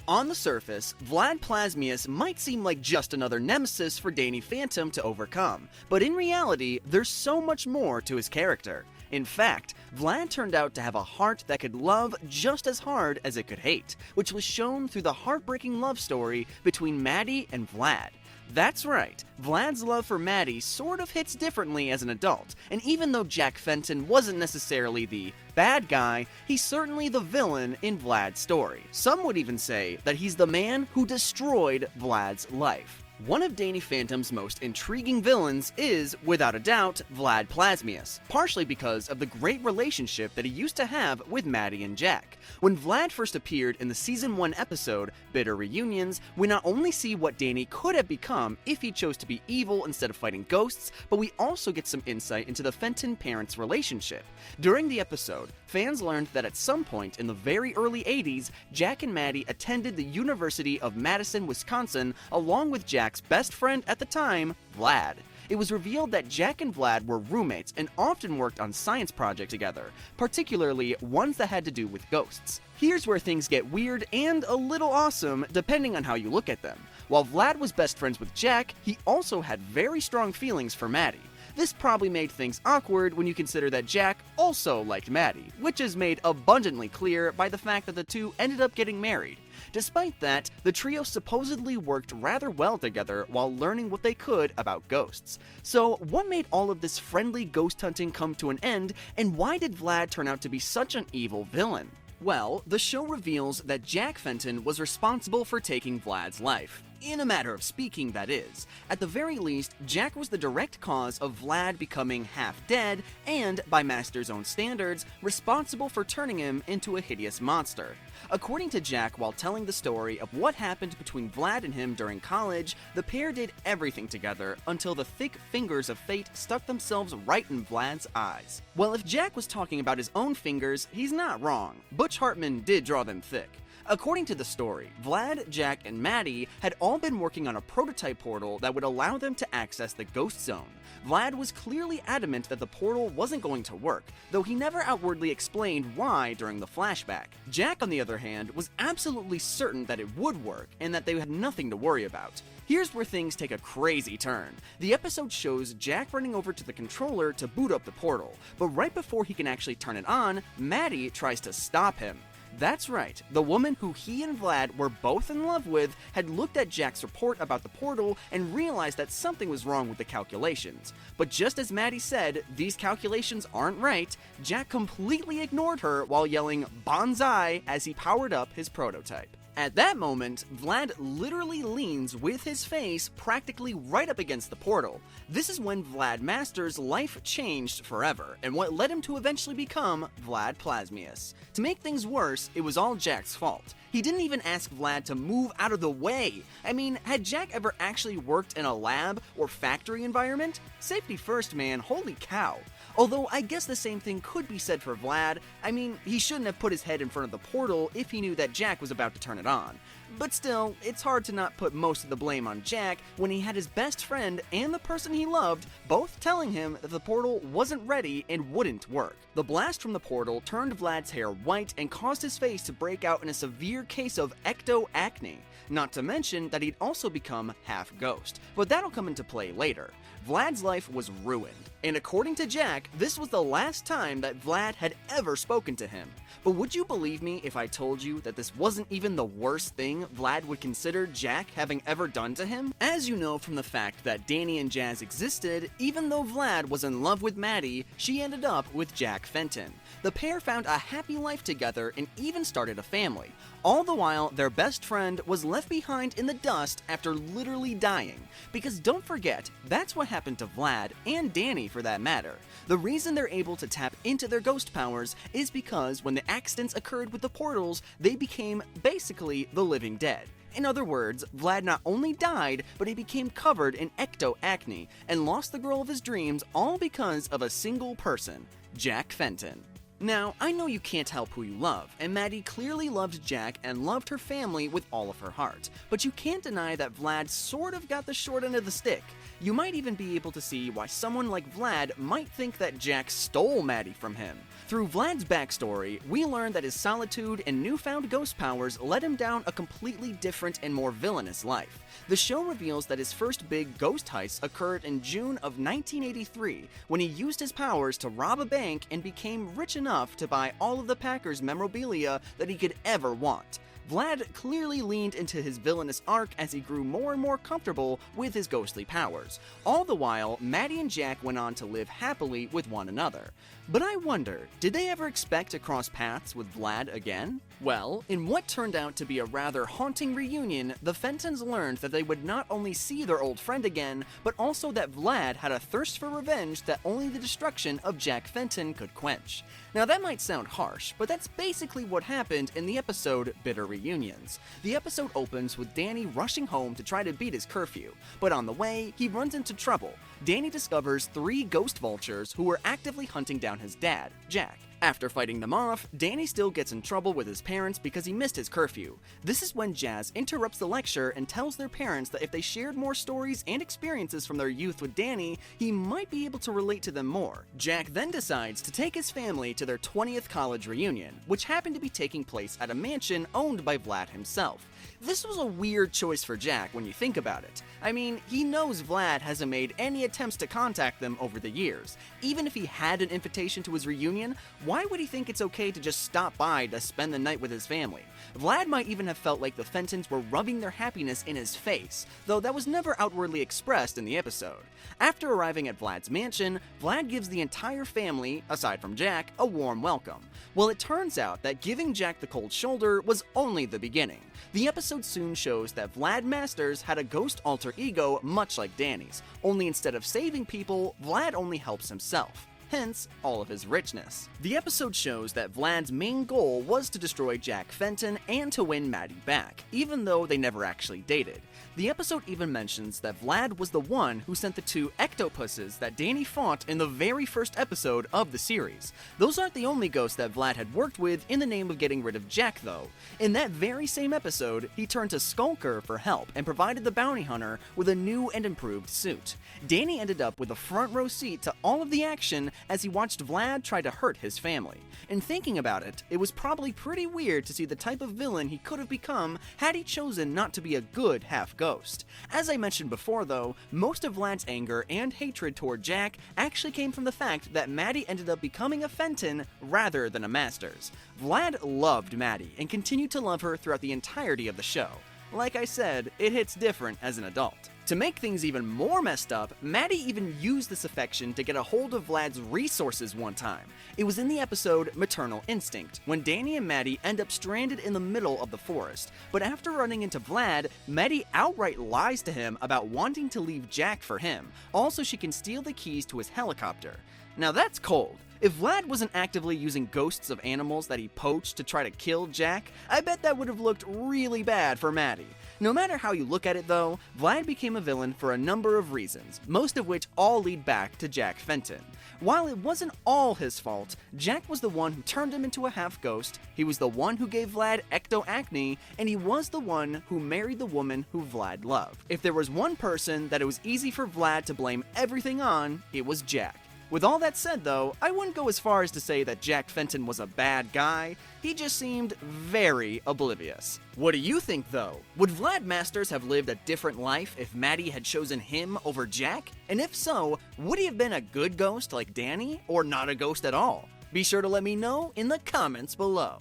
On the surface, Vlad Plasmius might seem like just another nemesis for Danny Phantom to overcome, but in reality, there's so much more to his character. In fact, Vlad turned out to have a heart that could love just as hard as it could hate, which was shown through the heartbreaking love story between Maddie and Vlad. That's right, Vlad's love for Maddie sort of hits differently as an adult, and even though Jack Fenton wasn't necessarily the bad guy, he's certainly the villain in Vlad's story. Some would even say that he's the man who destroyed Vlad's life. One of Danny Phantom's most intriguing villains is, without a doubt, Vlad Plasmius, partially because of the great relationship that he used to have with Maddie and Jack. When Vlad first appeared in the Season 1 episode, Bitter Reunions, we not only see what Danny could have become if he chose to be evil instead of fighting ghosts, but we also get some insight into the Fenton parents' relationship. During the episode, fans learned that at some point in the very early 80s, Jack and Maddie attended the University of Madison, Wisconsin, along with Jack's best friend at the time, Vlad. It was revealed that Jack and Vlad were roommates and often worked on science projects together, particularly ones that had to do with ghosts. Here's where things get weird and a little awesome depending on how you look at them. While Vlad was best friends with Jack, he also had very strong feelings for Maddie. This probably made things awkward when you consider that Jack also liked Maddie, which is made abundantly clear by the fact that the two ended up getting married. Despite that, the trio supposedly worked rather well together while learning what they could about ghosts. So what made all of this friendly ghost hunting come to an end, and why did Vlad turn out to be such an evil villain? Well, the show reveals that Jack Fenton was responsible for taking Vlad's life. In a matter of speaking, that is. At the very least, Jack was the direct cause of Vlad becoming half dead and, by Master's own standards, responsible for turning him into a hideous monster. According to Jack, while telling the story of what happened between Vlad and him during college, the pair did everything together until the thick fingers of fate stuck themselves right in Vlad's eyes. Well, if Jack was talking about his own fingers, he's not wrong. Butch Hartman did draw them thick. According to the story, Vlad, Jack, and Maddie had all been working on a prototype portal that would allow them to access the Ghost Zone. Vlad was clearly adamant that the portal wasn't going to work, though he never outwardly explained why during the flashback. Jack, on the other hand, was absolutely certain that it would work and that they had nothing to worry about. Here's where things take a crazy turn. The episode shows Jack running over to the controller to boot up the portal, but right before he can actually turn it on, Maddie tries to stop him. That's right, the woman who he and Vlad were both in love with had looked at Jack's report about the portal and realized that something was wrong with the calculations. But just as Maddie said, these calculations aren't right, Jack completely ignored her while yelling "Bonsai" as he powered up his prototype. At that moment, Vlad literally leans with his face practically right up against the portal. This is when Vlad Master's life changed forever, and what led him to eventually become Vlad Plasmius. To make things worse, it was all Jack's fault. He didn't even ask Vlad to move out of the way. I mean, had Jack ever actually worked in a lab or factory environment? Safety first, man, holy cow. Although I guess the same thing could be said for Vlad. I mean, he shouldn't have put his head in front of the portal if he knew that Jack was about to turn it on. But still, it's hard to not put most of the blame on Jack when he had his best friend and the person he loved both telling him that the portal wasn't ready and wouldn't work. The blast from the portal turned Vlad's hair white and caused his face to break out in a severe case of ectoacne. Not to mention that he'd also become half ghost, but that'll come into play later. Vlad's life was ruined, and according to Jack, this was the last time that Vlad had ever spoken to him. But would you believe me if I told you that this wasn't even the worst thing Vlad would consider Jack having ever done to him? As you know from the fact that Danny and Jazz existed, even though Vlad was in love with Maddie, she ended up with Jack Fenton. The pair found a happy life together and even started a family. All the while, their best friend was left behind in the dust after literally dying. Because don't forget, that's what happened to Vlad, and Danny for that matter. The reason they're able to tap into their ghost powers is because when the accidents occurred with the portals, they became basically the living dead. In other words, Vlad not only died, but he became covered in ectoacne and lost the girl of his dreams all because of a single person, Jack Fenton. Now, I know you can't help who you love, and Maddie clearly loved Jack and loved her family with all of her heart, but you can't deny that Vlad sort of got the short end of the stick. You might even be able to see why someone like Vlad might think that Jack stole Maddie from him. Through Vlad's backstory, we learn that his solitude and newfound ghost powers led him down a completely different and more villainous life. The show reveals that his first big ghost heist occurred in June of 1983, when he used his powers to rob a bank and became rich enough to buy all of the Packers memorabilia that he could ever want. Vlad clearly leaned into his villainous arc as he grew more and more comfortable with his ghostly powers. All the while, Maddie and Jack went on to live happily with one another. But I wonder, did they ever expect to cross paths with Vlad again? Well, in what turned out to be a rather haunting reunion, the Fentons learned that they would not only see their old friend again, but also that Vlad had a thirst for revenge that only the destruction of Jack Fenton could quench. Now that might sound harsh, but that's basically what happened in the episode Bitter Reunions. The episode opens with Danny rushing home to try to beat his curfew, but on the way, he runs into trouble. Danny discovers 3 ghost vultures who were actively hunting down his dad, Jack. After fighting them off, Danny still gets in trouble with his parents because he missed his curfew. This is when Jazz interrupts the lecture and tells their parents that if they shared more stories and experiences from their youth with Danny, he might be able to relate to them more. Jack then decides to take his family to their 20th college reunion, which happened to be taking place at a mansion owned by Vlad himself. This was a weird choice for Jack when you think about it. I mean, he knows Vlad hasn't made any attempts to contact them over the years. Even if he had an invitation to his reunion, why would he think it's okay to just stop by to spend the night with his family? Vlad might even have felt like the Fentons were rubbing their happiness in his face, though that was never outwardly expressed in the episode. After arriving at Vlad's mansion, Vlad gives the entire family, aside from Jack, a warm welcome. Well, it turns out that giving Jack the cold shoulder was only the beginning. The episode soon shows that Vlad Masters had a ghost alter ego much like Danny's, only instead of saving people, Vlad only helps himself. Hence, all of his richness. The episode shows that Vlad's main goal was to destroy Jack Fenton and to win Maddie back, even though they never actually dated. The episode even mentions that Vlad was the one who sent the 2 ectopuses that Danny fought in the very first episode of the series. Those aren't the only ghosts that Vlad had worked with in the name of getting rid of Jack, though. In that very same episode, he turned to Skulker for help and provided the bounty hunter with a new and improved suit. Danny ended up with a front row seat to all of the action as he watched Vlad try to hurt his family. In thinking about it, it was probably pretty weird to see the type of villain he could have become had he chosen not to be a good half-ghost. As I mentioned before though, most of Vlad's anger and hatred toward Jack actually came from the fact that Maddie ended up becoming a Fenton rather than a Masters. Vlad loved Maddie and continued to love her throughout the entirety of the show. Like I said, it hits different as an adult. To make things even more messed up, Maddie even used this affection to get a hold of Vlad's resources one time. It was in the episode Maternal Instinct, when Danny and Maddie end up stranded in the middle of the forest. But after running into Vlad, Maddie outright lies to him about wanting to leave Jack for him. Also, she can steal the keys to his helicopter. Now that's cold. If Vlad wasn't actively using ghosts of animals that he poached to try to kill Jack, I bet that would have looked really bad for Maddie. No matter how you look at it though, Vlad became a villain for a number of reasons, most of which all lead back to Jack Fenton. While it wasn't all his fault, Jack was the one who turned him into a half-ghost, he was the one who gave Vlad ectoacne, and he was the one who married the woman who Vlad loved. If there was one person that it was easy for Vlad to blame everything on, it was Jack. With all that said though, I wouldn't go as far as to say that Jack Fenton was a bad guy, he just seemed very oblivious. What do you think though? Would Vlad Masters have lived a different life if Maddie had chosen him over Jack? And if so, would he have been a good ghost like Danny, or not a ghost at all? Be sure to let me know in the comments below.